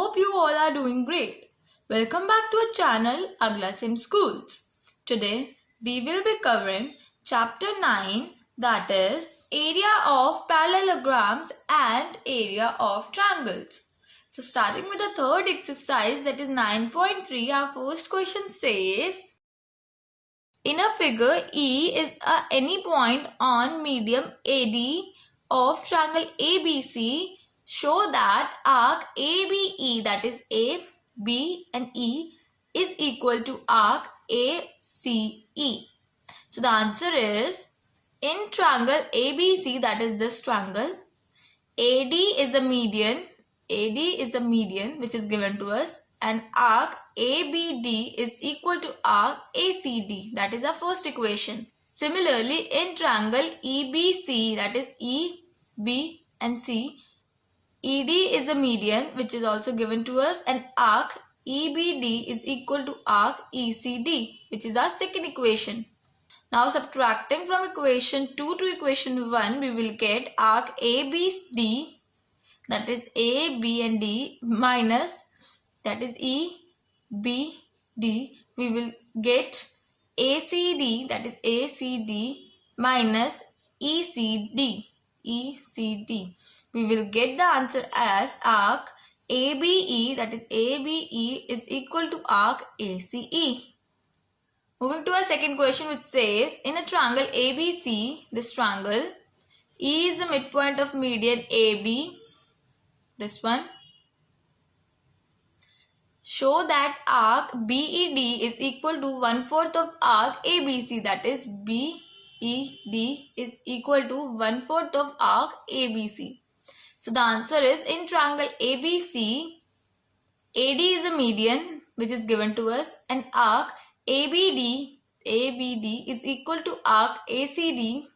hope you all are doing great. Welcome back to our channel Agla Sim Schools. Today we will be covering chapter 9, that is area of parallelograms and area of triangles. So starting with the third exercise, that is 9.3, our first question says, in a figure, E is any point on medium AD of triangle ABC. Show that arc ABE, that is A, B and E, is equal to arc ACE. So the answer is, in triangle ABC, that is this triangle, AD is a median. AD is a median which is given to us, and arc ABD is equal to arc ACD. That is our first equation. Similarly, in triangle EBC, that is E, B and C, ED is a median which is also given to us, and arc EBD is equal to arc ECD, which is our second equation. Now subtracting from equation 2 to equation 1, we will get arc ABD, that is A, B and D, minus, that is E, B, D. We will get ACD, that is ACD, minus ECD, ECD. We will get the answer as arc ABE, that is ABE, is equal to arc ACE. Moving to our second question, which says, in a triangle ABC, this triangle, E is the midpoint of median AB, this one. Show that arc BED is equal to 1/4 of arc ABC, that is BED is equal to 1/4 of arc ABC. So the answer is, in triangle ABC, AD is a median which is given to us, and arc ABD is equal to arc ACD,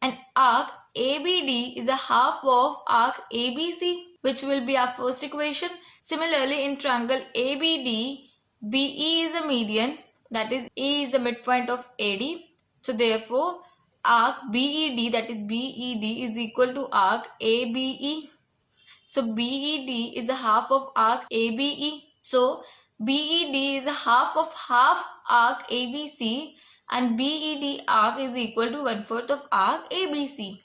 and arc ABD is a half of arc ABC, which will be our first equation. Similarly, in triangle ABD, BE is a median, that is E is the midpoint of AD. So therefore, arc BED, that is BED, is equal to arc ABE. So BED is a half of arc ABE. So BED is a half of half arc ABC, and BED arc is equal to 1/4 of arc ABC.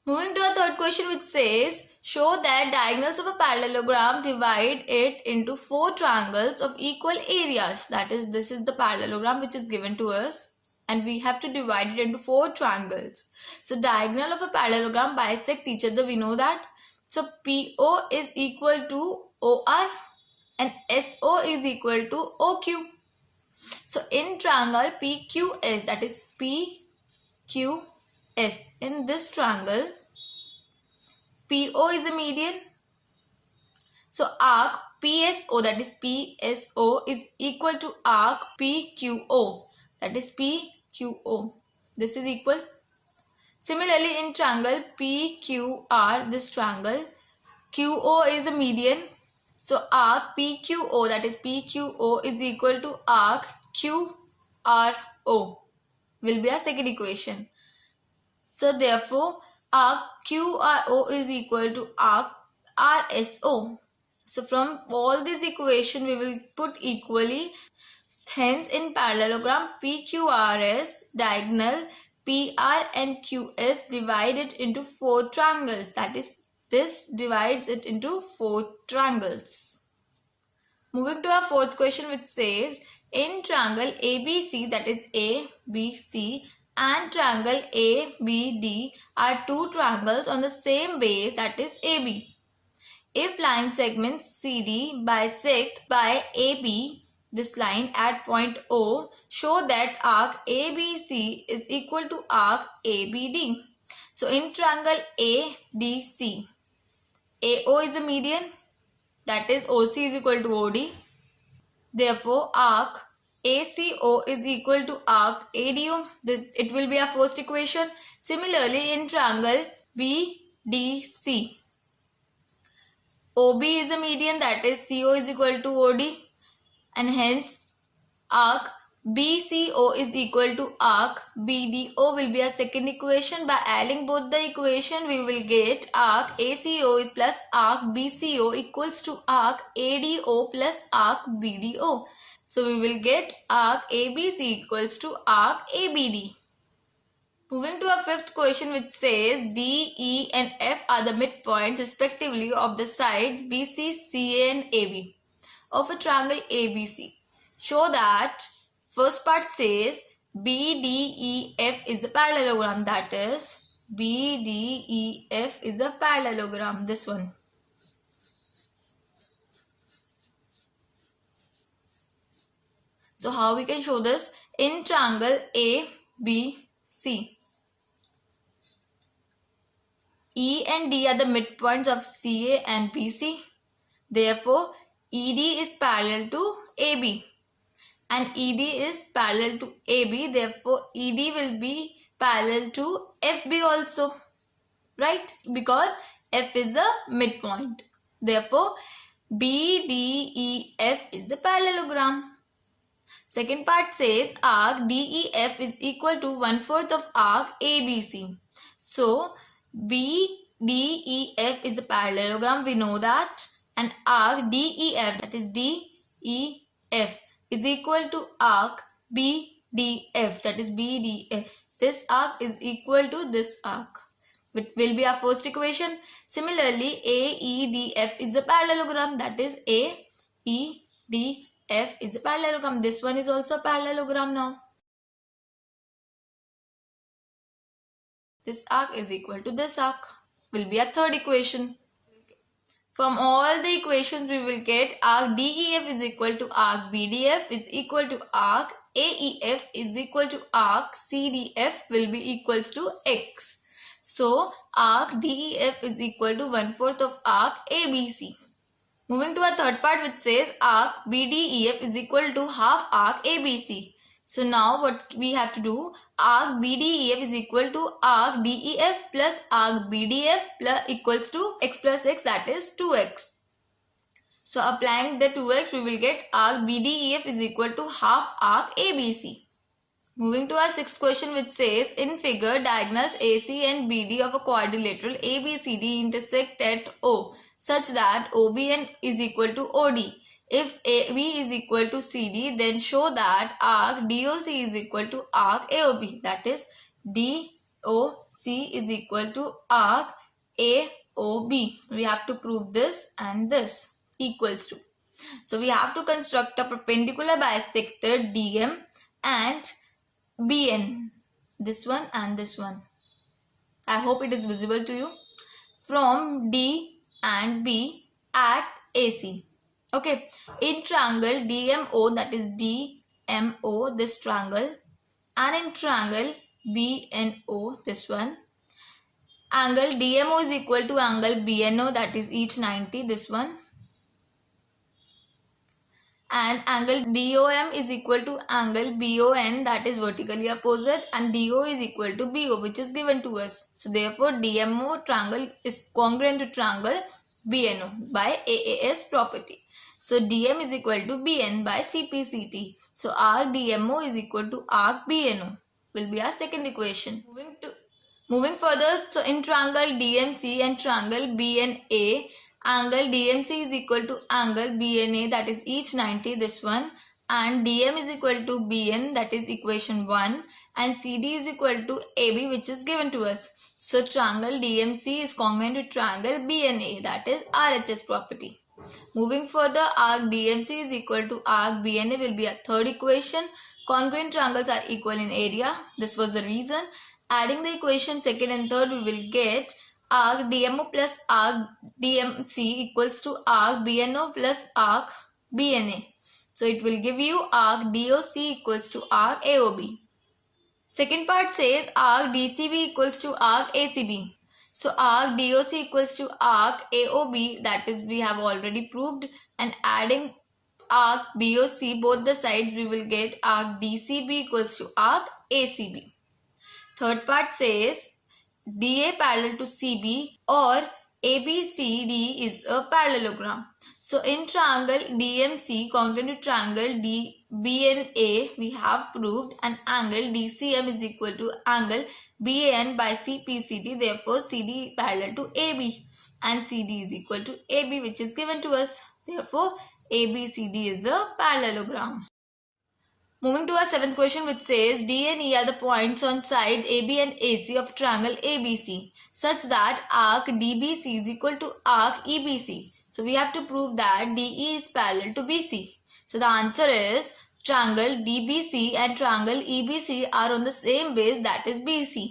Moving to our third question, which says, show that diagonals of a parallelogram divide it into 4 triangles of equal areas. That is, this is the parallelogram which is given to us, and we have to divide it into 4 triangles. So diagonal of a parallelogram bisect each other, we know that. So PO is equal to OR and SO is equal to OQ. So in triangle PQS, that is PQS, in this triangle, PO is a median. So arc PSO, that is PSO, is equal to arc PQO, that is PQO. This is equal. Similarly, in triangle PQR, this triangle, QO is a median. So arc PQO, that is PQO, is equal to arc QRO, will be our second equation. So therefore, arc QRO is equal to arc RSO. So from all these equations, we will put equally. Hence, in parallelogram PQRS, diagonal PR and QS divided into 4 triangles. That is, this divides it into 4 triangles. Moving to our fourth question, which says, in triangle ABC, that is ABC, and triangle ABD are 2 triangles on the same base, that is AB. If line segments CD bisect by AB, this line at point O, show that arc ABC is equal to arc ABD. So in triangle ADC, AO is a median, that is OC is equal to OD. Therefore, arc ACO is equal to arc ADO. It will be our first equation. Similarly, in triangle BDC, OB is a median, that is CO is equal to OD, and hence arc BCO is equal to arc BDO will be a second equation. By adding both the equation, we will get arc ACO plus arc BCO equals to arc ADO plus arc BDO. So we will get arc ABC equals to arc ABD. Moving to our fifth question, which says D, E and F are the midpoints respectively of the sides BC, CA and AB of a triangle ABC. Show that first part says BDEF is a parallelogram, that is BDEF is a parallelogram, this one. So how we can show this? In triangle ABC, E and D are the midpoints of CA and BC. Therefore, ED is parallel to AB and ED is parallel to AB. Therefore, ED will be parallel to FB also, right? Because F is the midpoint. Therefore, BDEF is a parallelogram. Second part says arc DEF is equal to 1/4 of arc ABC. So, BDEF is a parallelogram. We know that. And arc DEF, that is DEF, is equal to arc BDF, that is BDF. This arc is equal to this arc, which will be our first equation. Similarly, AEDF is a parallelogram, that is AEDF is a parallelogram. This one is also a parallelogram now. This arc is equal to this arc, will be a third equation. From all the equations, we will get arc DEF is equal to arc BDF is equal to arc AEF is equal to arc CDF will be equals to X. So, arc DEF is equal to 1/4 of arc ABC. Moving to our third part, which says arc BDEF is equal to half arc ABC. So now what we have to do, arc BDEF is equal to arc DEF plus arc BDF plus equals to x plus x, that is 2x. So applying the 2x, we will get arc BDEF is equal to half arc ABC. Moving to our sixth question, which says in figure, diagonals AC and BD of a quadrilateral ABCD intersect at O such that OBN is equal to OD. If AB is equal to CD, then show that arc DOC is equal to arc AOB, that is DOC is equal to arc AOB. We have to prove this and this equals to. So we have to construct a perpendicular bisector DM and BN, this one and this one. I hope it is visible to you. From D and B at AC. Okay, in triangle DMO, that is DMO, this triangle, and in triangle BNO, this one, angle DMO is equal to angle BNO, that is each 90, this one, and angle DOM is equal to angle BON, that is vertically opposite, and DO is equal to BO, which is given to us. So therefore DMO triangle is congruent to triangle BNO by AAS property. So DM is equal to BN by CPCT. So arc DMO is equal to arc BNO will be our second equation. Moving further, so in triangle DMC and triangle BNA, angle DMC is equal to angle BNA, that is each 90, this one, and DM is equal to BN, that is equation 1, and CD is equal to AB, which is given to us. So triangle DMC is congruent to triangle BNA, that is RHS property. Moving further, arc DMC is equal to arc BNA will be a third equation. Congruent triangles are equal in area. This was the reason. Adding the equation second and third, we will get arc DMO plus arc DMC equals to arc BNO plus arc BNA. So it will give you arc DOC equals to arc AOB. Second part says arc DCB equals to arc ACB. So arc DOC equals to arc AOB, that is we have already proved, and adding arc BOC both the sides, we will get arc DCB equals to arc ACB. Third part says DA parallel to CB or ABCD is a parallelogram. So in triangle DMC congruent to triangle DBNA, we have proved an angle DCM is equal to angle BAN by CPCD. Therefore, CD parallel to AB and CD is equal to AB, which is given to us. Therefore, ABCD is a parallelogram. Moving to our seventh question, which says D and E are the points on side AB and AC of triangle ABC such that arc DBC is equal to arc EBC. So we have to prove that DE is parallel to BC. So the answer is triangle DBC and triangle EBC are on the same base, that is BC,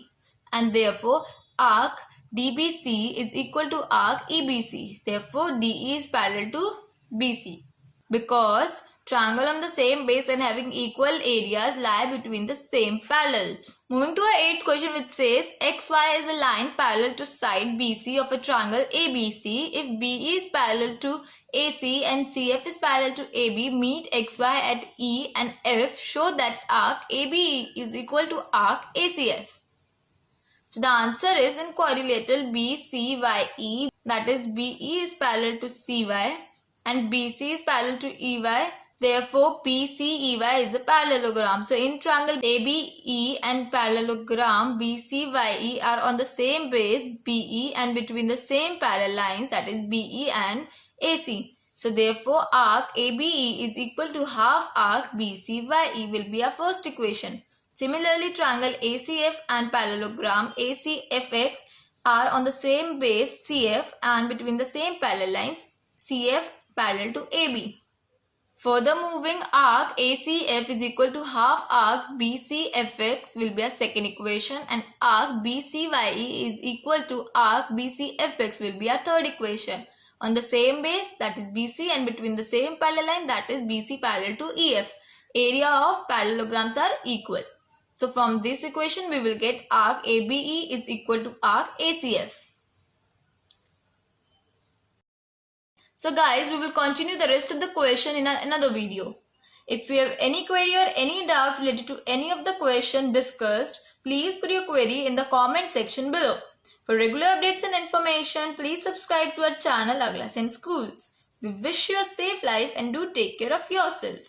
and therefore arc DBC is equal to arc EBC. Therefore DE is parallel to BC because triangle on the same base and having equal areas lie between the same parallels. Moving to our eighth question, which says XY is a line parallel to side BC of a triangle ABC. If BE is parallel to AC and CF is parallel to AB, meet XY at E and F. Show that arc ABE is equal to arc ACF. So the answer is in quadrilateral BCYE, that is BE is parallel to CY and BC is parallel to EY. Therefore, PCEY is a parallelogram. So, in triangle ABE and parallelogram BCYE are on the same base BE and between the same parallel lines, that is BE and AC. So, therefore, arc ABE is equal to half arc BCYE will be our first equation. Similarly, triangle ACF and parallelogram ACFX are on the same base CF and between the same parallel lines CF parallel to AB. Further moving, arc ACF is equal to half arc BCFX will be a second equation, and arc BCYE is equal to arc BCFX will be a third equation. On the same base, that is BC, and between the same parallel line, that is BC parallel to EF. Area of parallelograms are equal. So from this equation, we will get arc ABE is equal to arc ACF. So guys, we will continue the rest of the question in another video. If you have any query or any doubt related to any of the question discussed, please put your query in the comment section below. For regular updates and information, please subscribe to our channel Agla Sen Schools. We wish you a safe life and do take care of yourself.